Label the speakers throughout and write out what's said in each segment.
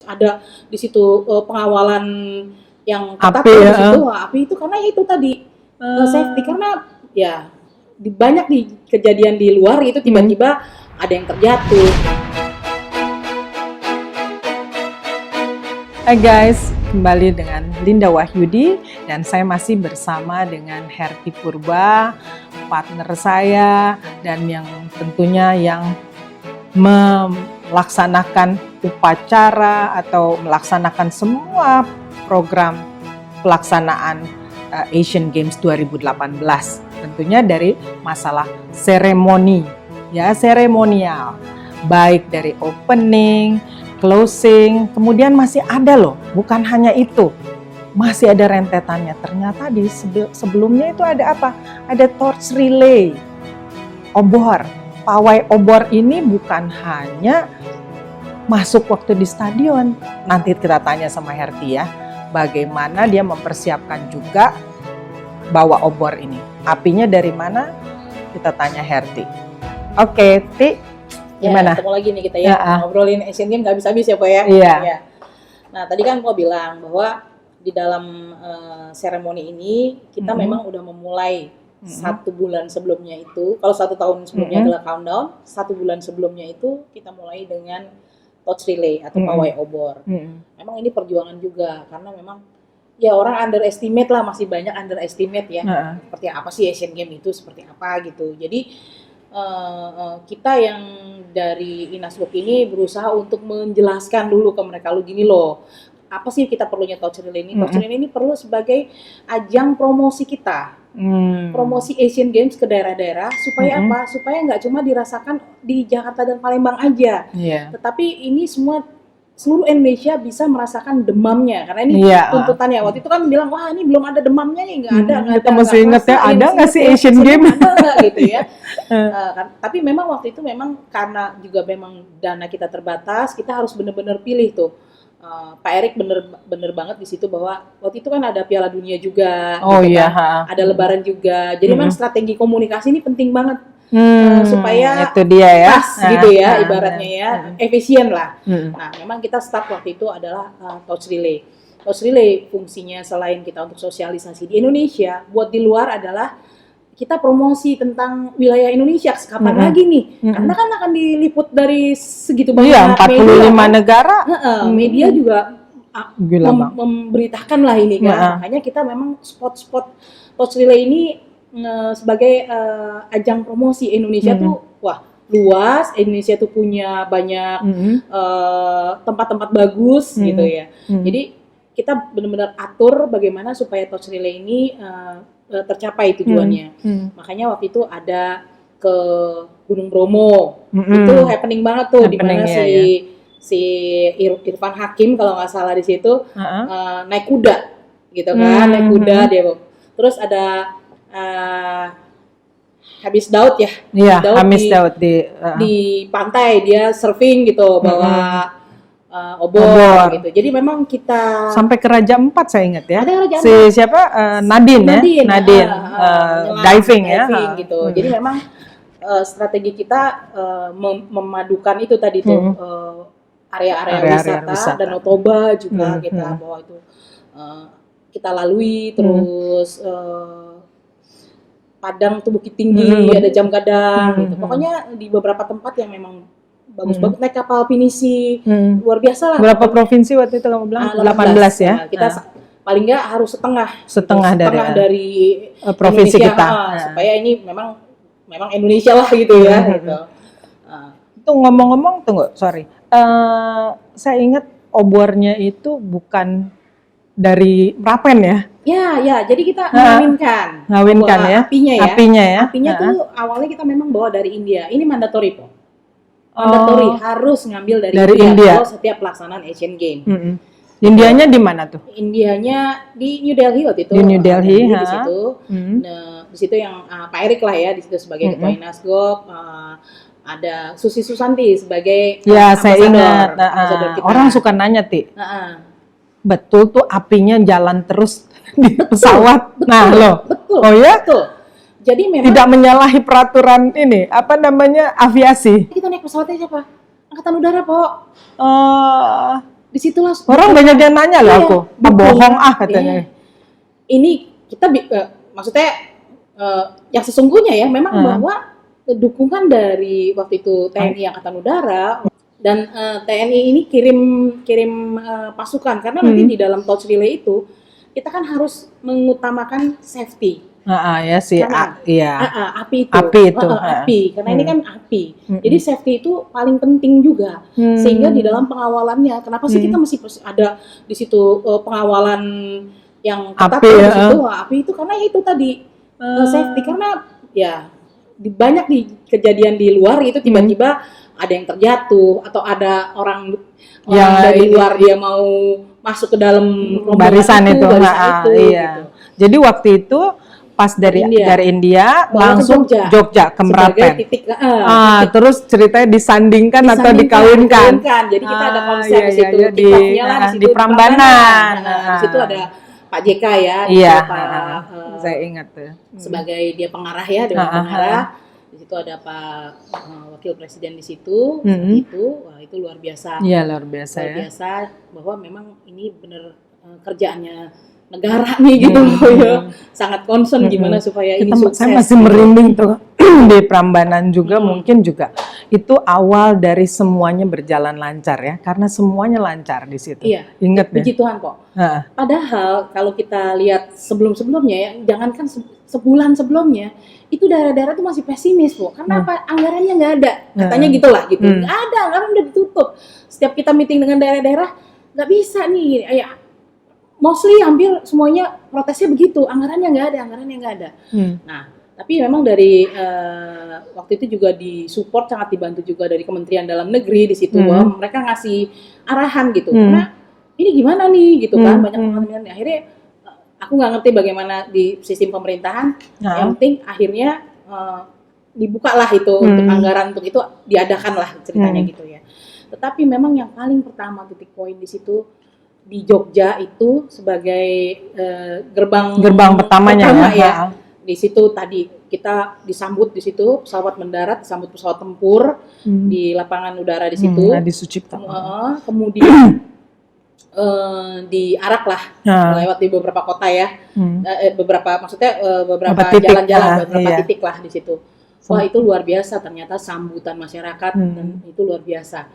Speaker 1: Ada di situ pengawalan yang ketat
Speaker 2: Api
Speaker 1: di
Speaker 2: ya.
Speaker 1: situ. Api itu karena itu tadi safety, karena ya banyak di kejadian di luar itu tiba-tiba ada yang terjatuh.
Speaker 2: Hai guys, kembali dengan Linda Wahyudi dan saya masih bersama dengan Herti Purba, partner saya dan yang tentunya yang melaksanakan upacara atau melaksanakan semua program pelaksanaan Asian Games 2018. Tentunya dari masalah seremoni, ya seremonial, baik dari opening, closing, kemudian masih ada loh, bukan hanya itu, masih ada rentetannya. Ternyata di sebelumnya itu ada apa? Ada torch relay, obor. Pawai obor ini bukan hanya masuk waktu di stadion. Nanti kita tanya sama Herti ya, bagaimana dia mempersiapkan juga bawa obor ini. Apinya dari mana? Kita tanya Herti. Oke, Ti. Gimana?
Speaker 1: Ya, ketemu lagi nih kita ya, ngobrolin Asian Games nggak habis-habis ya, Pak ya?
Speaker 2: Iya.
Speaker 1: Ya. Nah, tadi kan Pak bilang bahwa di dalam seremoni ini kita memang udah memulai 1 bulan sebelumnya itu. Kalau 1 tahun sebelumnya adalah countdown, 1 bulan sebelumnya itu kita mulai dengan torch relay atau pawai obor. Memang ini perjuangan juga karena memang ya orang underestimate lah, masih banyak underestimate ya. Seperti apa sih Asian Games itu, seperti apa gitu. Jadi kita yang dari Inasgok ini berusaha untuk menjelaskan dulu ke mereka, lu gini loh, apa sih kita perlunya torch relay ini? Torch relay ini perlu sebagai ajang promosi kita, promosi Asian Games ke daerah-daerah supaya apa? Supaya nggak cuma dirasakan di Jakarta dan Palembang aja, tetapi ini seluruh Indonesia bisa merasakan demamnya, karena ini tuntutannya. Waktu itu kan bilang, wah ini belum ada demamnya nih, nggak ada.
Speaker 2: Kita mesti ingat ya, ada nggak sih Asian Games?
Speaker 1: Ada nggak gitu ya. Tapi memang waktu itu memang karena juga memang dana kita terbatas, kita harus benar-benar pilih tuh. Pak Erik bener banget di situ bahwa waktu itu kan ada Piala Dunia juga, gitu kan? Ada Lebaran juga. Jadi memang strategi komunikasi ini penting banget. Supaya
Speaker 2: itu dia ya,
Speaker 1: pas gitu ya, ibaratnya ya, efisien lah. Nah, memang kita start waktu itu adalah torch relay. Torch relay fungsinya selain kita untuk sosialisasi di Indonesia, buat di luar adalah kita promosi tentang wilayah Indonesia. Kapan lagi nih? Karena kan akan diliput dari segitu banyak
Speaker 2: 45
Speaker 1: media, kan?
Speaker 2: negara.
Speaker 1: Media juga memberitakan lah ini kan. Makanya kita memang spot-spot torch relay ini sebagai ajang promosi. Indonesia tuh wah luas, Indonesia tuh punya banyak tempat-tempat bagus gitu ya. Jadi kita benar-benar atur bagaimana supaya torch relay ini tercapai tujuannya. Makanya waktu itu ada ke Gunung Bromo, itu happening banget tuh, di mana si Irfan Hakim kalau nggak salah di situ naik kuda gitu kan, naik kuda dia. Terus ada Hamis Daud ya,
Speaker 2: Hamis Daud
Speaker 1: di pantai dia surfing gitu, bawa obor gitu. Jadi memang kita
Speaker 2: sampai ke Raja 4 saya ingat ya. Siapa? Nadine diving ya
Speaker 1: gitu. Jadi memang strategi kita memadukan itu tadi tuh area-area wisata. Danau Toba juga kita bawa itu, kita lalui. Terus Padang tuh Bukit Tinggi, ada Jam Gadang gitu. Pokoknya di beberapa tempat yang memang bagus banget, naik kapal pinisi, luar biasa lah.
Speaker 2: Berapa provinsi waktu itu kamu bilang? 18 ya.
Speaker 1: Nah, kita paling nggak harus setengah dari
Speaker 2: provinsi
Speaker 1: Indonesia,
Speaker 2: kita.
Speaker 1: Supaya ini memang Indonesia lah gitu ya. Gitu.
Speaker 2: Itu ngomong-ngomong, tunggu, sorry. Saya ingat obornya itu bukan dari Merapen ya?
Speaker 1: Ya, jadi kita ngawinkan
Speaker 2: ya.
Speaker 1: Apinya tuh awalnya kita memang bawa dari India. Ini mandatory po. Mandatory harus ngambil dari India kalau setiap pelaksanaan Asian Games.
Speaker 2: Indianya di mana tuh?
Speaker 1: Indianya di New Delhi waktu itu.
Speaker 2: Di New Delhi,
Speaker 1: di situ. Nah, di situ yang Pak Erik lah ya, di situ sebagai ketua Inasgok. Ada Susi Susanti sebagai
Speaker 2: saya ingat. Orang suka nanya, Ti. Betul tuh apinya jalan terus di pesawat.
Speaker 1: Betul.
Speaker 2: Oh ya?
Speaker 1: Betul. Jadi memang
Speaker 2: tidak menyalahi peraturan ini, apa namanya, aviasi.
Speaker 1: Kita naik pesawatnya siapa? Angkatan Udara, Po. disitulah
Speaker 2: Orang banyak yang nanya loh
Speaker 1: iya,
Speaker 2: aku,
Speaker 1: betul.
Speaker 2: bohong katanya.
Speaker 1: Iya. Ini kita maksudnya yang sesungguhnya ya memang bahwa dukungan dari waktu itu TNI Angkatan Udara dan TNI ini kirim pasukan karena nanti di dalam torch relay itu kita kan harus mengutamakan safety.
Speaker 2: Ya sih, iya.
Speaker 1: Api itu.
Speaker 2: Api.
Speaker 1: Karena ini kan api. Jadi safety itu paling penting juga. Sehingga di dalam pengawalannya, kenapa sih kita mesti ada di situ pengawalan yang ketat
Speaker 2: api,
Speaker 1: di situ? Api itu karena itu tadi safety, karena ya banyak di kejadian di luar itu tiba-tiba ada yang terjatuh atau ada orang dari luar dia mau masuk ke dalam
Speaker 2: barisan itu.
Speaker 1: Iya.
Speaker 2: Gitu. Jadi waktu itu pas dari India langsung Jogja ke Merapen. Terus ceritanya disandingkan atau dikawinkan.
Speaker 1: Jadi kita ada konsep di situ,
Speaker 2: di Prambanan.
Speaker 1: Di situ ada Pak JK ya,
Speaker 2: iya, saya ingat tuh.
Speaker 1: Sebagai dia pengarah ya, Dewan Pengarah. Di situ ada Pak Wakil Presiden di situ, itu luar biasa.
Speaker 2: Iya, luar biasa
Speaker 1: bahwa memang ini benar kerjaannya negara nih gitu loh ya. Sangat concern gimana supaya ini sukses.
Speaker 2: Saya masih merinding tuh di Prambanan juga mungkin juga itu awal dari semuanya berjalan lancar ya, karena semuanya lancar di situ.
Speaker 1: Iya.
Speaker 2: Ingat ya.
Speaker 1: Puji Tuhan kok. Padahal kalau kita lihat sebelum-sebelumnya ya, jangankan sebulan sebelumnya, itu daerah-daerah tuh masih pesimis kok. Karena apa? Anggarannya nggak ada. Katanya gitulah gitu. Nggak ada, anggaran udah ditutup. Setiap kita meeting dengan daerah-daerah, nggak bisa nih. Mostly hampir semuanya protesnya begitu, anggarannya nggak ada. Nah, tapi memang dari waktu itu juga disupport, sangat dibantu juga dari Kementerian Dalam Negeri di situ, bahwa mereka ngasih arahan gitu, karena ini gimana nih gitu kan, banyak teman-teman. Akhirnya aku nggak ngerti bagaimana di sistem pemerintahan, yang penting akhirnya dibukalah itu untuk anggaran untuk itu diadakan lah ceritanya gitu ya. Tetapi memang yang paling pertama titik poin di situ di Jogja itu sebagai gerbang pertamanya ya. Di situ tadi kita disambut di situ, pesawat mendarat disambut pesawat tempur di lapangan udara di situ.
Speaker 2: Di Sucipto.
Speaker 1: Kemudian diarak lah lewat di beberapa kota ya. Beberapa jalan-jalan beberapa titik lah di situ. Wah, itu luar biasa ternyata sambutan masyarakat dan itu luar biasa.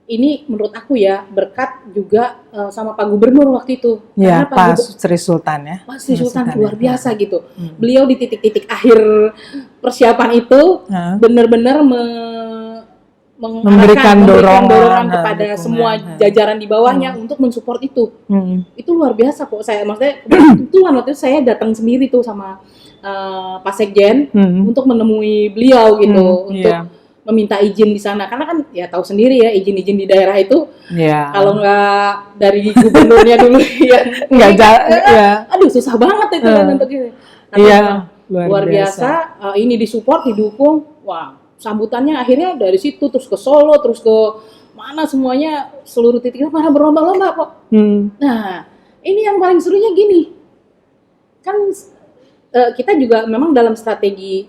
Speaker 1: Ini menurut aku ya berkat juga sama Pak Gubernur waktu itu.
Speaker 2: Ya, Pak Sri Sultan ya.
Speaker 1: Pak Sri Sultan luar biasa gitu. Beliau di titik-titik akhir persiapan itu benar-benar memberikan dorongan kepada semua jajaran di bawahnya untuk mensupport itu. Itu luar biasa kok. Saya maksudnya kebetulan waktu itu saya datang sendiri tuh sama Pak Sekjen untuk menemui beliau gitu untuk meminta izin di sana, karena kan ya tahu sendiri ya izin-izin di daerah itu kalau nggak dari gubernurnya dulu ya nggak aduh susah banget itu kan untuk ini. Luar biasa ini disupport, didukung, wah sambutannya akhirnya dari situ terus ke Solo, terus ke mana semuanya seluruh titiknya pada berlomba-lomba kok. Nah ini yang paling serunya gini kan. Kita juga memang dalam strategi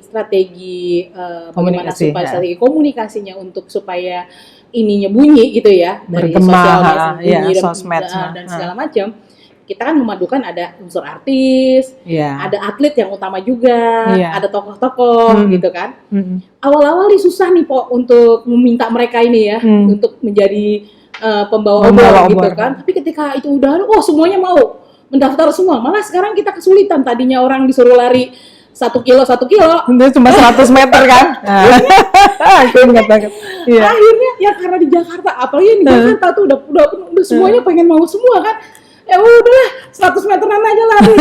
Speaker 1: bagaimana supaya strategi komunikasinya untuk supaya ininya bunyi gitu ya dari sosmed dan segala macam. Kita kan memadukan ada unsur artis, ada atlet yang utama juga, ada tokoh-tokoh gitu kan. Awal-awal nih susah nih Po untuk meminta mereka ini ya untuk menjadi pembawa obor gitu kan. Tapi ketika itu udah, wah semuanya mau mendaftar semua, malah sekarang kita kesulitan. Tadinya orang disuruh lari 1 kilo, itu
Speaker 2: cuma 100 meter kan? Aku ingat banget.
Speaker 1: Akhirnya ya karena di Jakarta, apalagi di Jakarta tuh udah semuanya pengen mau semua kan? Ya udahlah 100 meteran aja lari.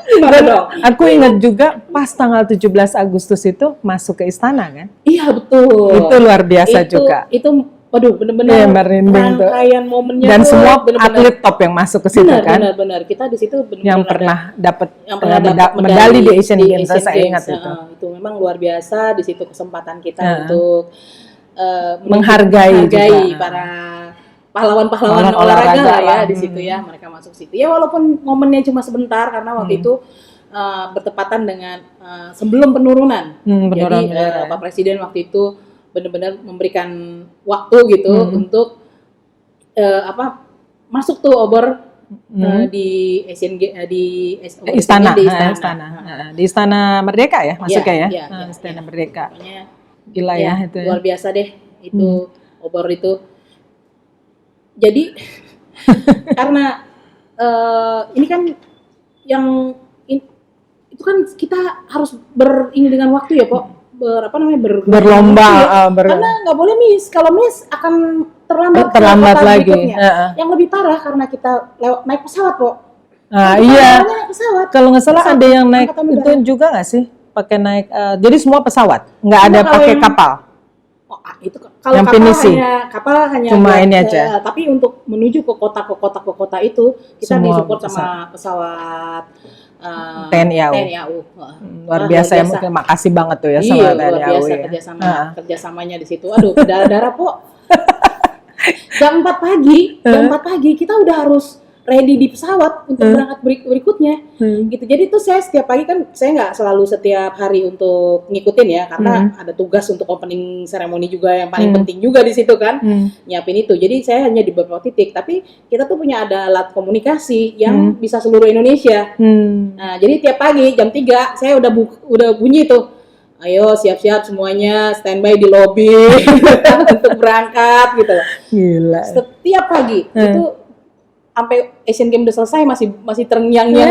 Speaker 1: Gimana dong?
Speaker 2: Aku ingat juga pas tanggal 17 Agustus itu masuk ke istana kan?
Speaker 1: Iya betul.
Speaker 2: Itu luar biasa juga.
Speaker 1: Itu waduh, benar-benar rangkaian momennya
Speaker 2: dan semua atlet top yang masuk ke situ kan.
Speaker 1: Benar. Kita di situ benar-benar
Speaker 2: yang pernah dapat medali di Asian Games, saya ingat itu.
Speaker 1: Itu memang luar biasa di situ kesempatan kita untuk
Speaker 2: menghargai
Speaker 1: para pahlawan-pahlawan olahraga lah ya di situ ya. Mereka masuk situ. Ya walaupun momennya cuma sebentar karena waktu itu bertepatan dengan sebelum penurunan. Jadi Pak Presiden waktu itu benar-benar memberikan waktu gitu untuk masuk tuh obor di Asian obor
Speaker 2: Istana,
Speaker 1: di
Speaker 2: di Istana Merdeka ya masuknya ya,
Speaker 1: Iya,
Speaker 2: Istana Merdeka.
Speaker 1: Pokoknya
Speaker 2: Gila ya itu ya.
Speaker 1: luar biasa deh itu obor itu. Jadi karena ini kan itu kan kita harus ini dengan waktu ya, Pok.
Speaker 2: Berlomba
Speaker 1: karena nggak boleh miss. Kalau miss akan terlambat
Speaker 2: lagi.
Speaker 1: Yang lebih parah karena kita naik pesawat, Pok.
Speaker 2: Iya.
Speaker 1: Naik pesawat.
Speaker 2: Kalau nggak salah ada yang naik itu juga nggak sih? Pakai naik, jadi semua pesawat, nggak ada pakai kapal.
Speaker 1: Itu kalau kapal hanya
Speaker 2: cuma ini aja.
Speaker 1: Tapi untuk menuju ke kota itu kita disupport sama pesawat
Speaker 2: TNI AU. Luar biasa ya, mungkin makasih banget tuh ya sama TNI AU.
Speaker 1: Luar biasa kerjasamanya di situ. Aduh, darah-darah, Pok. Jam 4 pagi kita udah harus ready di pesawat untuk berangkat berikutnya gitu. Jadi tuh saya setiap pagi kan saya nggak selalu setiap hari untuk ngikutin ya, karena ada tugas untuk opening ceremony juga yang paling penting juga di situ kan, nyiapin itu. Jadi saya hanya di beberapa titik, tapi kita tuh punya ada alat komunikasi yang bisa seluruh Indonesia. Nah, jadi tiap pagi jam 3 saya udah bunyi tuh. Ayo siap-siap semuanya, standby di lobi untuk berangkat gitu.
Speaker 2: Gila.
Speaker 1: Setiap pagi itu sampai Asian Games udah selesai masih terngiang-ngiang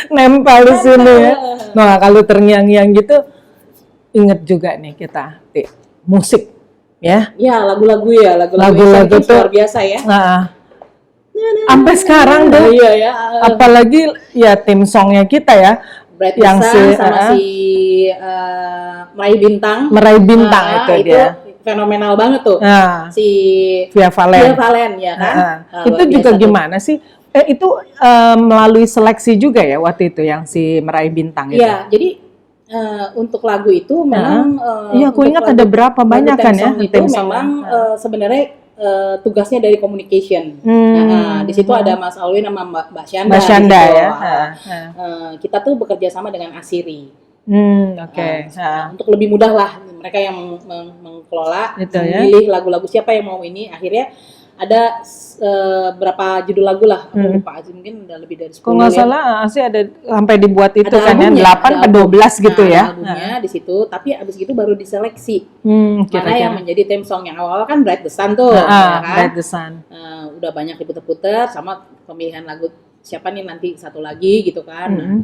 Speaker 2: nempel di sini ya. Nah, kalau terngiang-ngiang gitu inget juga nih kita musik ya.
Speaker 1: Ya, lagu-lagu
Speaker 2: itu
Speaker 1: luar biasa ya.
Speaker 2: Sampai sekarang tuh.
Speaker 1: Iya ya.
Speaker 2: Apalagi ya tim songnya kita ya.
Speaker 1: Bright yang sama si Meraih Bintang
Speaker 2: itu dia.
Speaker 1: Fenomenal banget tuh. Si
Speaker 2: Via
Speaker 1: Valen ya kan.
Speaker 2: Itu juga gimana sih? Itu melalui seleksi juga ya waktu itu yang si Meraih Bintang itu.
Speaker 1: Iya, jadi untuk lagu itu memang
Speaker 2: iya, aku ingat ada berapa banyak kan ya
Speaker 1: tim song memang sebenarnya tugasnya dari communication. Di situ ada Mas Alwin sama Mbak Syanda
Speaker 2: ya.
Speaker 1: Kita tuh bekerja sama dengan Asiri. Untuk lebih mudah lah mereka yang mengelola, memilih lagu-lagu siapa yang mau ini. Akhirnya ada berapa judul lagu lah, aku lupa, mungkin udah lebih dari 10.
Speaker 2: Kalau nggak salah sih ada sampai dibuat itu ada kan ya 8 ke 12 gitu ya.
Speaker 1: Albumnya di situ, tapi abis itu baru diseleksi mana yang menjadi theme song. Yang awal kan Bright the Sun tuh, ya kan?
Speaker 2: Bright the Sun.
Speaker 1: Udah banyak diputer-puter sama pemilihan lagu siapa nih nanti satu lagi gitu kan.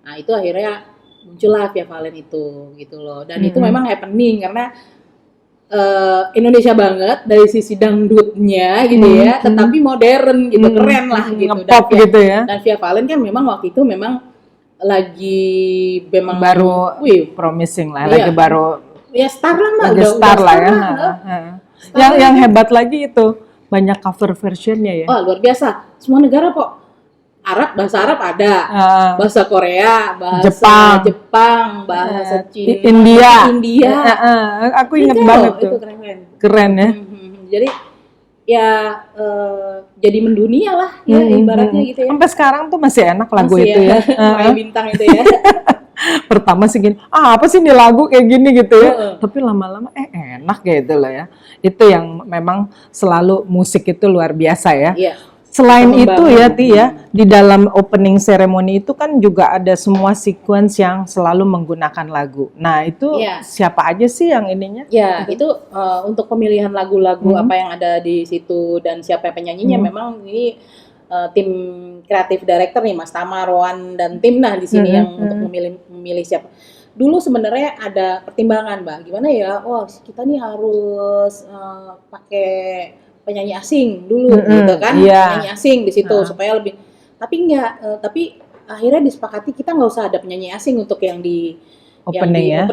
Speaker 1: Nah itu akhirnya muncullah Via Valen itu gitu loh, dan itu memang happening karena Indonesia banget dari sisi dangdutnya gitu ya, tetapi modern gitu, keren lah gitu.
Speaker 2: Nge-pop gitu ya.
Speaker 1: Dan Via Valen kan memang waktu itu lagi
Speaker 2: baru promising lah, lagi baru
Speaker 1: ya star lah,
Speaker 2: lagi star lah ya. Yang hebat lagi itu banyak cover versionnya ya.
Speaker 1: Oh luar biasa, semua negara kok. Bahasa Arab ada, bahasa Korea, bahasa Jepang, bahasa Cina, India.
Speaker 2: Aku ingat banget tuh.
Speaker 1: Itu
Speaker 2: keren ya.
Speaker 1: Jadi ya jadi mendunia lah ya ibaratnya gitu ya.
Speaker 2: Sampai sekarang tuh masih enak lagu itu ya.
Speaker 1: Meraih Bintang itu ya.
Speaker 2: Pertama sih gini, apa sih ini lagu kayak gini gitu ya. Tapi lama-lama enak gitu loh ya. Itu yang memang selalu musik itu luar biasa ya.
Speaker 1: Iya.
Speaker 2: Selain itu ya Ti ya, di dalam opening ceremony itu kan juga ada semua sequence yang selalu menggunakan lagu. Nah itu siapa aja sih yang ininya?
Speaker 1: Ya itu untuk pemilihan lagu-lagu apa yang ada di situ dan siapa penyanyinya memang ini tim kreatif director nih Mas Tama, Rowan dan tim di sini yang untuk memilih siapa. Dulu sebenarnya ada pertimbangan Mbak, gimana ya? Kita nih harus pakai penyanyi asing dulu gitu kan, penyanyi asing di situ supaya lebih, tapi enggak, tapi akhirnya disepakati kita nggak usah ada penyanyi asing untuk yang di opening.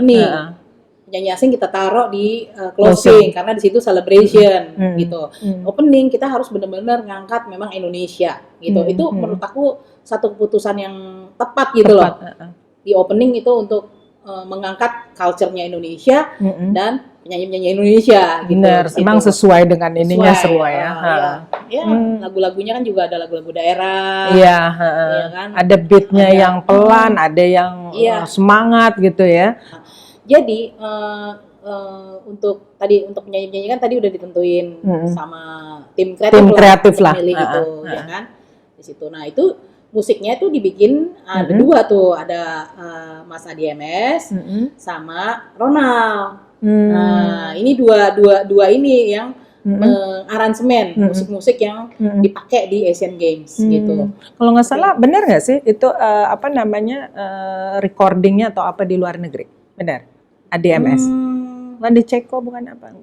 Speaker 1: Penyanyi asing kita taruh di closing karena di situ celebration gitu. Opening kita harus benar-benar ngangkat memang Indonesia gitu. Itu menurut aku satu keputusan yang tepat gitu loh. Di opening itu untuk mengangkat culture-nya Indonesia dan penyanyi-penyanyi Indonesia gitu.
Speaker 2: Benar, memang sesuai dengan ininya semua ya.
Speaker 1: Lagu-lagunya kan juga ada lagu-lagu daerah.
Speaker 2: Iya,
Speaker 1: kan?
Speaker 2: Ada beatnya yang pelan, ada yang semangat gitu ya.
Speaker 1: Jadi untuk penyanyi-penyanyi kan tadi udah ditentuin sama tim
Speaker 2: kreatif lah
Speaker 1: milih itu ya kan di situ. Nah itu musiknya itu dibikin ada dua tuh, ada Mas Adi MS sama Ronald. Nah ini dua ini yang aransemen musik-musik yang dipakai di Asian Games gitu.
Speaker 2: Kalau nggak salah benar nggak sih itu apa namanya recordingnya atau apa di luar negeri? Benar? ADMS? Di Ceko bukan apa?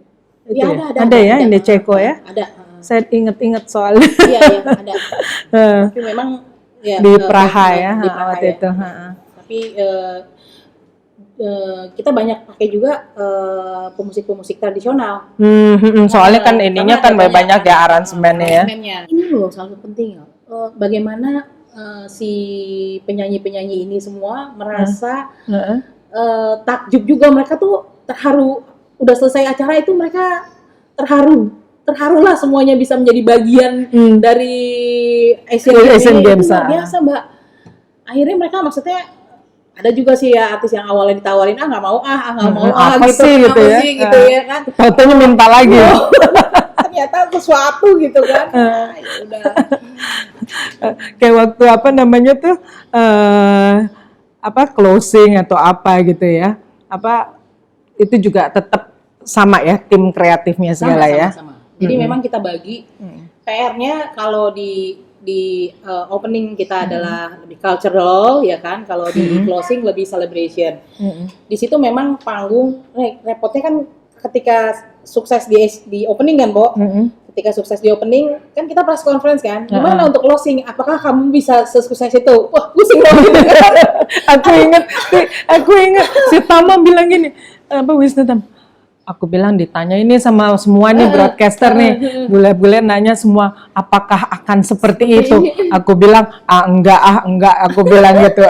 Speaker 2: Itu
Speaker 1: ya,
Speaker 2: ada ya yang di Ceko ya?
Speaker 1: Ada.
Speaker 2: Saya inget-inget soalnya.
Speaker 1: Iya ada. Tapi memang ya,
Speaker 2: di Praha ya
Speaker 1: di Praha
Speaker 2: waktu
Speaker 1: ya.
Speaker 2: itu.
Speaker 1: Tapi kita banyak pakai juga pemusik-pemusik tradisional.
Speaker 2: Soalnya kan ininya kan banyak ya aransemennya ya.
Speaker 1: Ini loh selalu penting ya. Bagaimana si penyanyi-penyanyi ini semua merasa takjub juga, mereka tuh terharu. Udah selesai acara itu mereka terharulah semuanya bisa menjadi bagian dari Asian Games. Itu luar biasa Mbak. Akhirnya mereka maksudnya ada juga sih ya artis yang awalnya ditawarin nggak mau gitu ya kan.
Speaker 2: Fotonya minta lagi.
Speaker 1: Ternyata sesuatu gitu kan. Ya udah.
Speaker 2: Kayak waktu apa namanya tuh closing atau apa gitu ya. Itu juga tetap sama ya tim kreatifnya segala
Speaker 1: sama. Jadi memang kita bagi PR-nya kalau di opening kita adalah lebih cultural ya kan, kalau di closing lebih celebration. Di situ memang panggung repotnya kan ketika sukses di opening kan, Bo. Ketika sukses di opening kan kita press conference kan. Gimana untuk closing? Apakah kamu bisa sesukses itu? Wah, pusing banget gitu kan.
Speaker 2: Aku ingat si Tama bilang gini, Wisnu Tam. Aku bilang ditanya ini sama semua nih broadcaster nih, bule-bule nanya semua apakah akan seperti itu. Aku bilang enggak. Aku bilang gitu.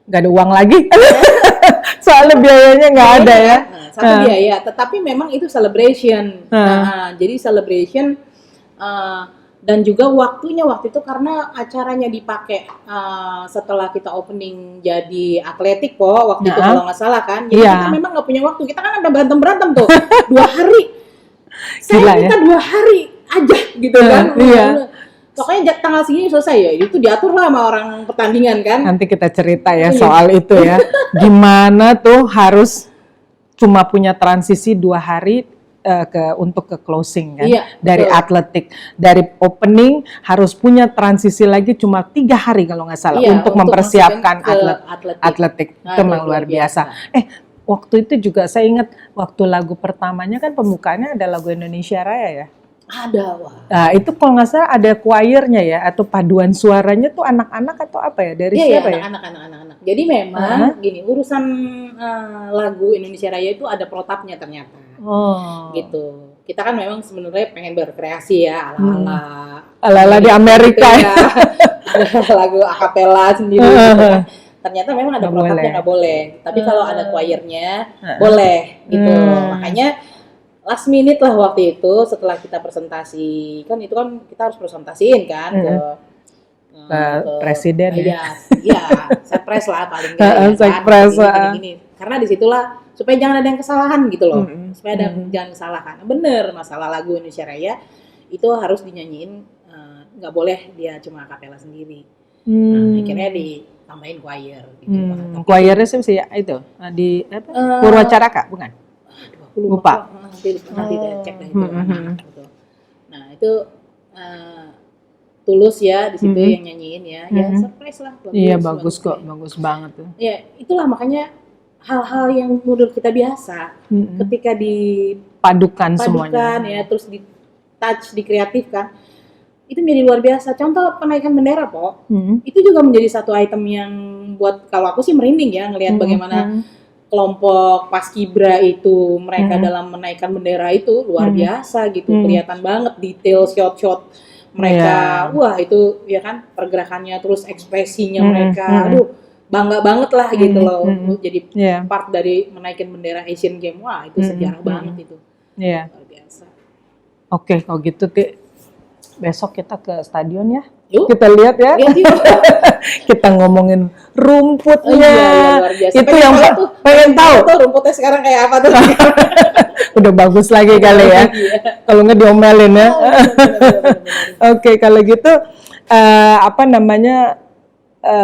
Speaker 2: Nggak ada uang lagi. Soalnya biayanya nggak ada ya.
Speaker 1: Satu biaya, tetapi memang itu celebration. Jadi celebration dan juga waktunya waktu itu karena acaranya dipakai setelah kita opening jadi atletik waktu itu kalau nggak salah kan. Jadi kita memang nggak punya waktu. Kita kan ada berantem tuh 2 hari. Saya minta 2 hari aja gitu kan. Pokoknya tanggal segini selesai ya. Itu diatur lah sama orang pertandingan kan.
Speaker 2: Nanti kita cerita ya soal itu ya. Gimana tuh harus cuma punya transisi 2 hari untuk ke closing kan, dari atletik, dari opening harus punya transisi lagi cuma 3 hari kalau nggak salah untuk mempersiapkan atletik. Itu memang luar biasa. Waktu itu juga saya ingat waktu lagu pertamanya kan pembukaannya ada lagu Indonesia Raya ya.
Speaker 1: Ada
Speaker 2: Nah itu kalau nggak salah ada choirnya ya atau paduan suaranya tuh anak-anak atau apa ya dari siapa ya?
Speaker 1: Anak-anak. Jadi memang gini urusan lagu Indonesia Raya itu ada protapnya ternyata. Gitu. Kita kan memang sebenarnya pengen berkreasi ya ala-ala
Speaker 2: di Amerika
Speaker 1: gitu ya. Ada lagu akapela sendiri gitu kan. Ternyata memang ada protapnya nggak boleh. Tapi kalau ada choirnya boleh gitu. Makanya last minute lah waktu itu setelah kita presentasi kan itu kan kita harus presentasiin kan ke
Speaker 2: presiden
Speaker 1: surprise lah paling nggak gini. Karena disitulah supaya jangan ada yang kesalahan gitu loh, supaya jangan kesalahan. Bener masalah lagu Indonesia Raya itu harus dinyanyiin, nggak boleh dia cuma akapela sendiri. Akhirnya ditambahin choir. Gitu.
Speaker 2: Choirnya sih ya itu di Purwacaraka bukan?
Speaker 1: Lupa. Nanti cek deh itu. Nah itu Tulus ya di situ yang nyanyiin ya surprise lah.
Speaker 2: Bagus kok, bagus banget tuh.
Speaker 1: Ya itulah makanya hal-hal yang menurut kita biasa ketika
Speaker 2: dipadukan semuanya
Speaker 1: ya terus di touch dikreatifkan itu menjadi luar biasa. Contoh penaikan bendera itu juga menjadi satu item yang buat kalau aku sih merinding ya ngelihat bagaimana kelompok Paskibra itu mereka dalam menaikkan bendera itu luar biasa gitu, kelihatan banget detail shot mereka. Wah itu ya kan pergerakannya terus ekspresinya mereka, bangga banget lah gitu loh jadi part dari menaikin bendera Asian Games. Wah itu sejarah banget itu. Luar biasa.
Speaker 2: Oke, kalau gitu besok kita ke stadion ya.
Speaker 1: Yuk.
Speaker 2: Kita lihat ya.
Speaker 1: Lihat yuk.
Speaker 2: Kita ngomongin rumputnya.
Speaker 1: Luar biasa.
Speaker 2: Itu yang pengen tahu.
Speaker 1: Tuh rumputnya sekarang kayak apa tuh?
Speaker 2: Udah bagus lagi kali ya. Kalau nggak diomelin ya. Oke, kalau gitu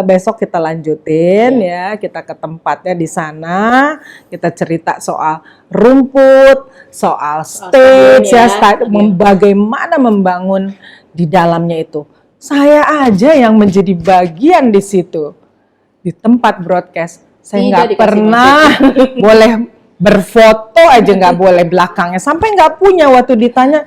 Speaker 2: besok kita lanjutin ya. Kita ke tempatnya di sana. Kita cerita soal rumput, soal stage ya, bagaimana membangun di dalamnya itu. Saya aja yang menjadi bagian di situ. Di tempat broadcast. Saya nggak pernah boleh berfoto aja, nggak boleh belakangnya. Sampai nggak punya waktu ditanya,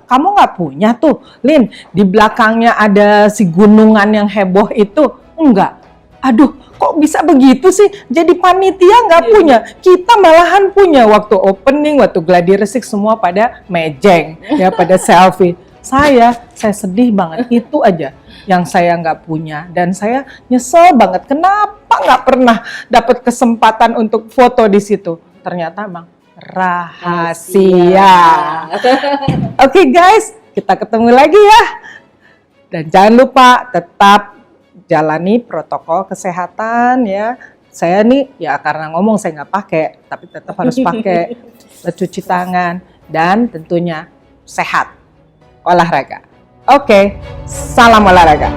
Speaker 2: kamu nggak punya tuh, Lin, di belakangnya ada si gunungan yang heboh itu. Enggak. Aduh, kok bisa begitu sih? Jadi panitia nggak punya. Kita malahan punya waktu opening, waktu gladi resik semua pada mejeng, ya pada selfie. Saya sedih banget, itu aja yang saya nggak punya, dan saya nyesel banget kenapa nggak pernah dapat kesempatan untuk foto di situ. Ternyata emang rahasia. Oke guys, kita ketemu lagi ya, dan jangan lupa tetap jalani protokol kesehatan ya. Saya nih ya karena ngomong saya nggak pakai, tapi tetap harus pakai, cuci tangan, dan tentunya sehat. Olahraga. Oke, salam olahraga.